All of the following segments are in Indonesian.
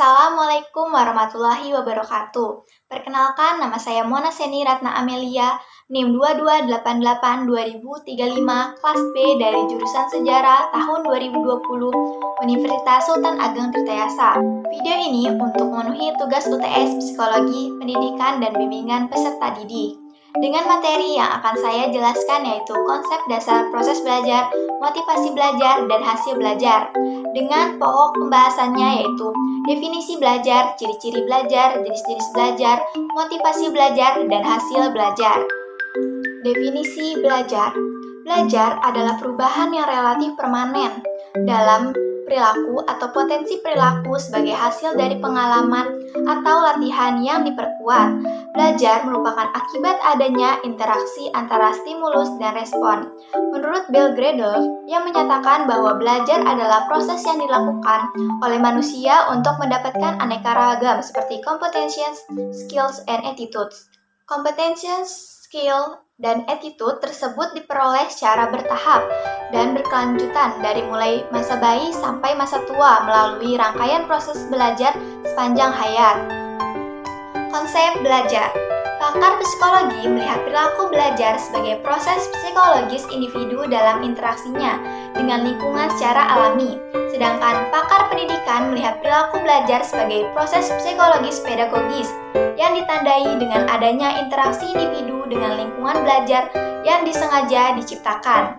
Assalamualaikum warahmatullahi wabarakatuh. Perkenalkan, nama saya Mona Seni Ratna Amelia, NIM 2288-2035, kelas B dari jurusan Sejarah tahun 2020, Universitas Sultan Ageng Tirtayasa. Video ini untuk memenuhi tugas UTS Psikologi, Pendidikan, dan Bimbingan Peserta Didik. Dengan materi yang akan saya jelaskan yaitu konsep dasar proses belajar, motivasi belajar, dan hasil belajar. Dengan pokok pembahasannya yaitu definisi belajar, ciri-ciri belajar, jenis-jenis belajar, motivasi belajar, dan hasil belajar. Definisi belajar. Belajar adalah perubahan yang relatif permanen dalam perilaku atau potensi perilaku sebagai hasil dari pengalaman atau latihan yang diperkuat. Belajar merupakan akibat adanya interaksi antara stimulus dan respon. Menurut Bill Gradle, yang menyatakan bahwa belajar adalah proses yang dilakukan oleh manusia untuk mendapatkan aneka ragam seperti competencies, skills, and attitudes. Competencies, skill, dan attitude tersebut diperoleh secara bertahap dan berkelanjutan dari mulai masa bayi sampai masa tua melalui rangkaian proses belajar sepanjang hayat. Konsep belajar. Pakar psikologi melihat perilaku belajar sebagai proses psikologis individu dalam interaksinya dengan lingkungan secara alami, sedangkan pakar pendidikan melihat perilaku belajar sebagai proses psikologis pedagogis yang ditandai dengan adanya interaksi individu dengan lingkungan belajar yang disengaja diciptakan.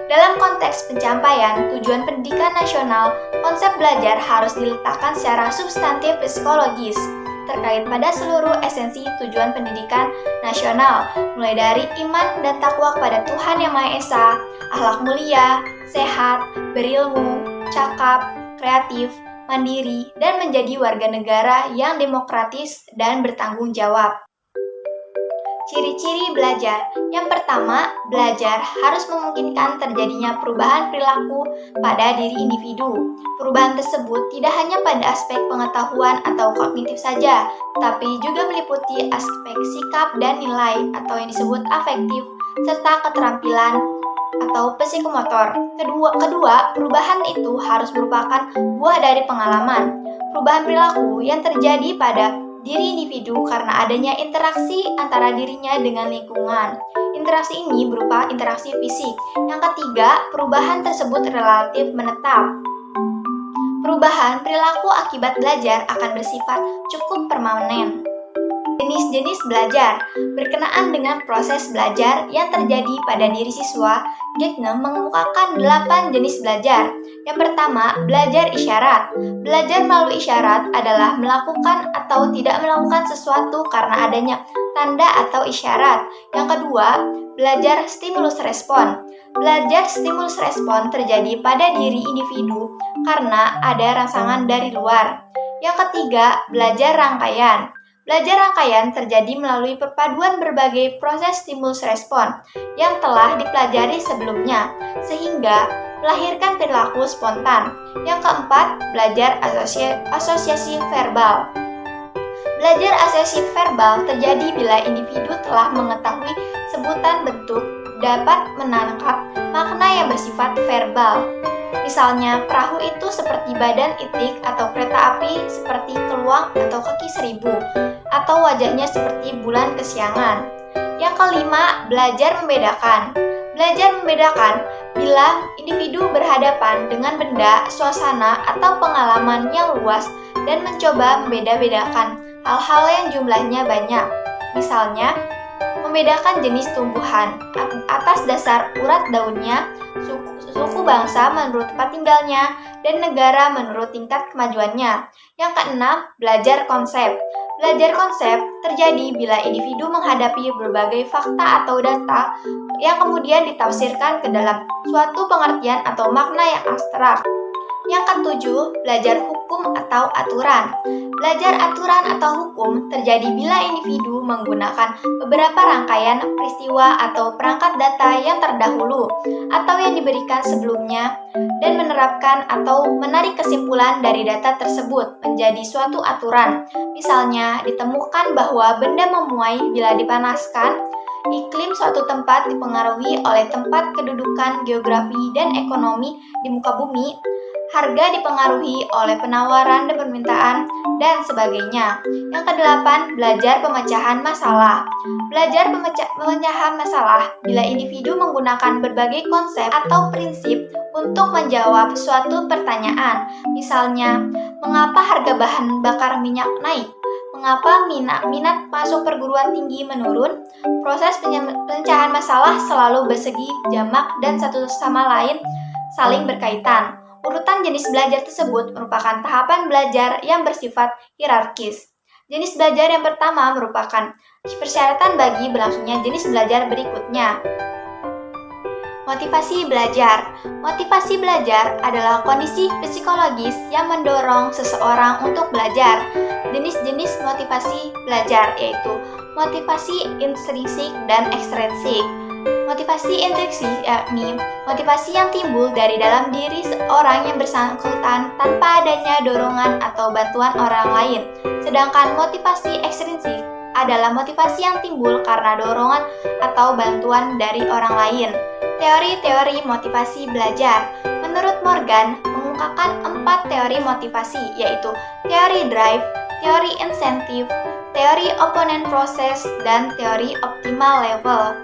Dalam konteks pencapaian tujuan pendidikan nasional, konsep belajar harus diletakkan secara substantif psikologis terkait pada seluruh esensi tujuan pendidikan nasional, mulai dari iman dan takwa kepada Tuhan Yang Maha Esa, akhlak mulia, sehat, berilmu, cakap, kreatif, mandiri, dan menjadi warga negara yang demokratis dan bertanggung jawab. Ciri-ciri belajar. Yang pertama, belajar harus memungkinkan terjadinya perubahan perilaku pada diri individu. Perubahan tersebut tidak hanya pada aspek pengetahuan atau kognitif saja, tetapi juga meliputi aspek sikap dan nilai atau yang disebut afektif, serta keterampilan atau psikomotor. Kedua, perubahan itu harus merupakan buah dari pengalaman. Perubahan perilaku yang terjadi pada diri individu karena adanya interaksi antara dirinya dengan lingkungan. Interaksi ini berupa interaksi fisik. Yang ketiga, perubahan tersebut relatif menetap. Perubahan perilaku akibat belajar akan bersifat cukup permanen. Jenis-jenis belajar. Berkenaan dengan proses belajar yang terjadi pada diri siswa, Gagne mengemukakan 8 jenis belajar. Yang pertama, belajar isyarat. Belajar melalui isyarat adalah melakukan atau tidak melakukan sesuatu karena adanya tanda atau isyarat. Yang kedua, belajar stimulus respon. Belajar stimulus respon terjadi pada diri individu karena ada rangsangan dari luar. Yang ketiga, belajar rangkaian. Belajar rangkaian terjadi melalui perpaduan berbagai proses stimulus respon yang telah dipelajari sebelumnya, sehingga melahirkan perilaku spontan. Yang keempat, belajar asosiasi verbal. Belajar asosiasi verbal terjadi bila individu telah mengetahui sebutan bentuk dapat menangkap makna yang bersifat verbal. Misalnya, perahu itu seperti badan itik atau kereta api seperti keluang atau kaki seribu, atau wajahnya seperti bulan kesiangan. Yang kelima, belajar membedakan. Belajar membedakan bila individu berhadapan dengan benda, suasana, atau pengalaman yang luas dan mencoba membeda-bedakan hal-hal yang jumlahnya banyak. Misalnya, membedakan jenis tumbuhan atas dasar urat daunnya, suku bangsa menurut tempat tinggalnya, dan negara menurut tingkat kemajuannya. Yang keenam, belajar konsep. Belajar konsep terjadi bila individu menghadapi berbagai fakta atau data yang kemudian ditafsirkan ke dalam suatu pengertian atau makna yang abstrak. Yang ketujuh, belajar hukum atau aturan. Belajar aturan atau hukum terjadi bila individu menggunakan beberapa rangkaian peristiwa atau perangkat data yang terdahulu atau yang diberikan sebelumnya dan menerapkan atau menarik kesimpulan dari data tersebut menjadi suatu aturan. Misalnya, ditemukan bahwa benda memuai bila dipanaskan. Iklim suatu tempat dipengaruhi oleh tempat kedudukan geografi dan ekonomi di muka bumi. harga dipengaruhi oleh penawaran dan permintaan, dan sebagainya. Yang kedelapan, belajar pemecahan masalah. Belajar pemecahan masalah bila individu menggunakan berbagai konsep atau prinsip untuk menjawab suatu pertanyaan. Misalnya, mengapa harga bahan bakar minyak naik? Mengapa minat masuk perguruan tinggi menurun? Proses pemecahan masalah selalu bersegi jamak dan satu sama lain saling berkaitan. Urutan jenis belajar tersebut merupakan tahapan belajar yang bersifat hierarkis. Jenis belajar yang pertama merupakan persyaratan bagi berlangsungnya jenis belajar berikutnya. Motivasi belajar. Motivasi belajar adalah kondisi psikologis yang mendorong seseorang untuk belajar. Jenis-jenis motivasi belajar yaitu motivasi intrinsik dan ekstrinsik. Motivasi intrinsik yakni motivasi yang timbul dari dalam diri seorang yang bersangkutan tanpa adanya dorongan atau bantuan orang lain. Sedangkan motivasi ekstrinsik adalah motivasi yang timbul karena dorongan atau bantuan dari orang lain. Teori-teori motivasi belajar. Menurut Morgan, mengungkapkan 4 teori motivasi, yaitu teori drive, teori insentif, teori opponent process, dan teori optimal level.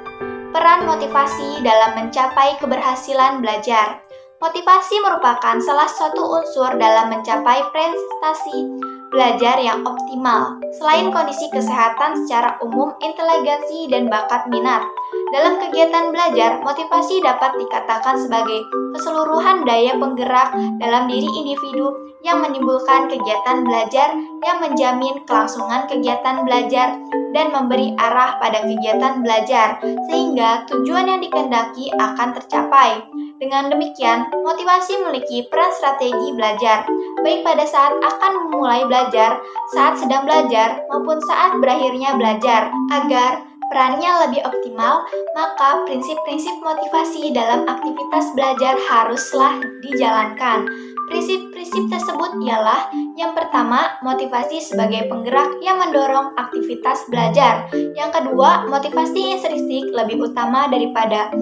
Peran motivasi dalam mencapai keberhasilan belajar. Motivasi merupakan salah satu unsur dalam mencapai prestasi belajar yang optimal. Selain kondisi kesehatan secara umum, inteligensi, dan bakat minat. Dalam kegiatan belajar, motivasi dapat dikatakan sebagai keseluruhan daya penggerak dalam diri individu yang menimbulkan kegiatan belajar yang menjamin kelangsungan kegiatan belajar dan memberi arah pada kegiatan belajar, sehingga tujuan yang dikehendaki akan tercapai. Dengan demikian, motivasi memiliki peran strategi belajar, baik pada saat akan memulai belajar, saat sedang belajar, maupun saat berakhirnya belajar. Agar perannya lebih optimal, maka prinsip-prinsip motivasi dalam aktivitas belajar haruslah dijalankan. Prinsip-prinsip tersebut ialah: yang pertama, motivasi sebagai penggerak yang mendorong aktivitas belajar. Yang kedua, motivasi intrinsik lebih utama daripada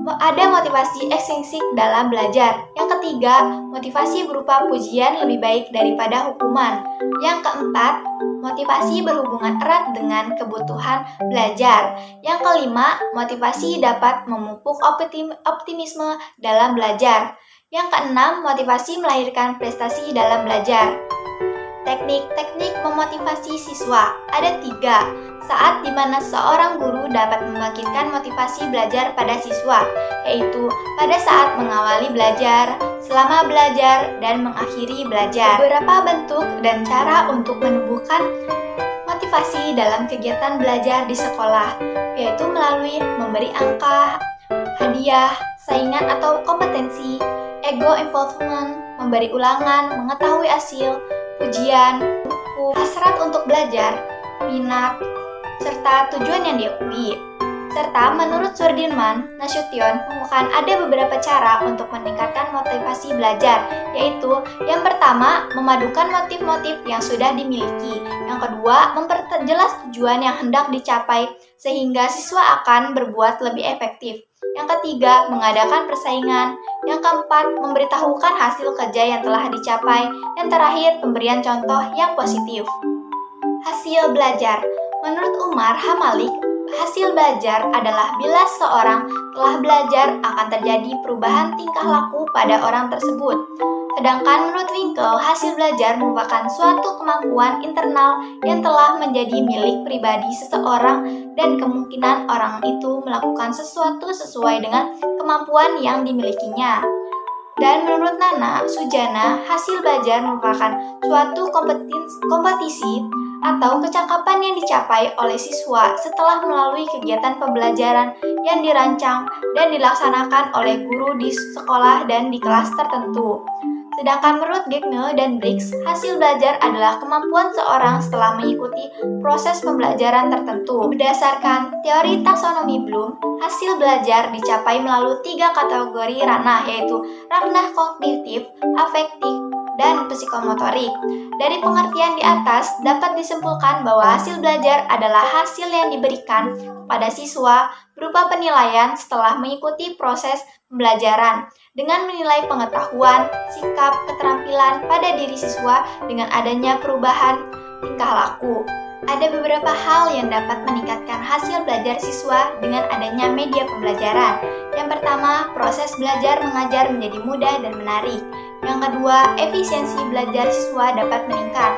ada motivasi ekstrinsik dalam belajar. Yang ketiga, motivasi berupa pujian lebih baik daripada hukuman. Yang keempat, motivasi berhubungan erat dengan kebutuhan belajar. Yang kelima, motivasi dapat memupuk optimisme dalam belajar. Yang keenam, motivasi melahirkan prestasi dalam belajar. Teknik-teknik memotivasi siswa ada 3. Saat di mana seorang guru dapat membangkitkan motivasi belajar pada siswa, yaitu pada saat mengawali belajar, selama belajar, dan mengakhiri belajar. Beberapa bentuk dan cara untuk menumbuhkan motivasi dalam kegiatan belajar di sekolah, yaitu melalui memberi angka, hadiah, saingan atau kompetensi, ego involvement, memberi ulangan, mengetahui hasil, pujian, buku, hasrat untuk belajar, minat, serta tujuan yang diakui. Serta menurut Sudirman Nasution menemukan ada beberapa cara untuk meningkatkan motivasi belajar, yaitu yang pertama, memadukan motif-motif yang sudah dimiliki. Yang kedua, memperjelas tujuan yang hendak dicapai sehingga siswa akan berbuat lebih efektif. Yang ketiga, mengadakan persaingan. Yang keempat, memberitahukan hasil kerja yang telah dicapai. Yang terakhir, pemberian contoh yang positif. Hasil belajar. Menurut Umar Hamalik, hasil belajar adalah bila seorang telah belajar akan terjadi perubahan tingkah laku pada orang tersebut. Sedangkan menurut Winkel, hasil belajar merupakan suatu kemampuan internal yang telah menjadi milik pribadi seseorang dan kemungkinan orang itu melakukan sesuatu sesuai dengan kemampuan yang dimilikinya. Dan menurut Nana Sujana, hasil belajar merupakan suatu kompetisi atau kecakapan yang dicapai oleh siswa setelah melalui kegiatan pembelajaran yang dirancang dan dilaksanakan oleh guru di sekolah dan di kelas tertentu. Sedangkan menurut Gagneux dan Briggs, hasil belajar adalah kemampuan seorang setelah mengikuti proses pembelajaran tertentu. Berdasarkan teori taksonomi Bloom, hasil belajar dicapai melalui 3 kategori ranah, yaitu ranah kognitif, afektif, dan psikomotorik. Dari pengertian di atas, dapat disimpulkan bahwa hasil belajar adalah hasil yang diberikan kepada siswa berupa penilaian setelah mengikuti proses pembelajaran dengan menilai pengetahuan, sikap, keterampilan pada diri siswa dengan adanya perubahan tingkah laku. Ada beberapa hal yang dapat meningkatkan hasil belajar siswa dengan adanya media pembelajaran. Yang pertama, proses belajar mengajar menjadi mudah dan menarik. Yang kedua, efisiensi belajar siswa dapat meningkat.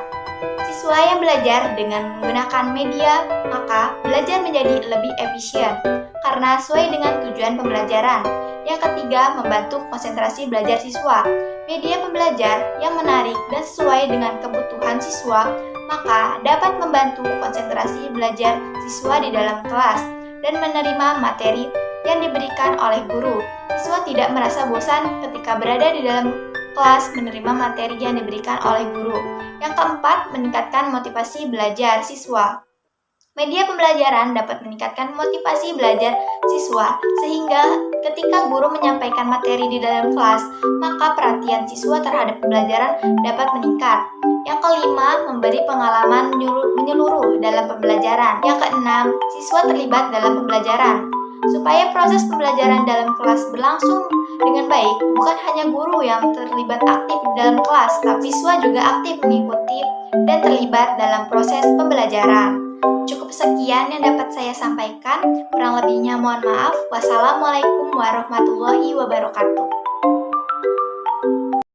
Siswa yang belajar dengan menggunakan media, maka belajar menjadi lebih efisien karena sesuai dengan tujuan pembelajaran. Yang ketiga, membantu konsentrasi belajar siswa. Media pembelajar yang menarik dan sesuai dengan kebutuhan siswa, maka dapat membantu konsentrasi belajar siswa di dalam kelas dan menerima materi yang diberikan oleh guru. Siswa tidak merasa bosan ketika berada di dalam kelas menerima materi yang diberikan oleh guru. Yang keempat, meningkatkan motivasi belajar siswa. Media pembelajaran dapat meningkatkan motivasi belajar siswa, sehingga ketika guru menyampaikan materi di dalam kelas, maka perhatian siswa terhadap pembelajaran dapat meningkat. Yang kelima, memberi pengalaman menyeluruh dalam pembelajaran. Yang keenam, siswa terlibat dalam pembelajaran. Supaya proses pembelajaran dalam kelas berlangsung dengan baik, bukan hanya guru yang terlibat aktif di dalam kelas, tapi siswa juga aktif mengikuti dan terlibat dalam proses pembelajaran. Cukup sekian yang dapat saya sampaikan, kurang lebihnya mohon maaf. Wassalamualaikum warahmatullahi wabarakatuh.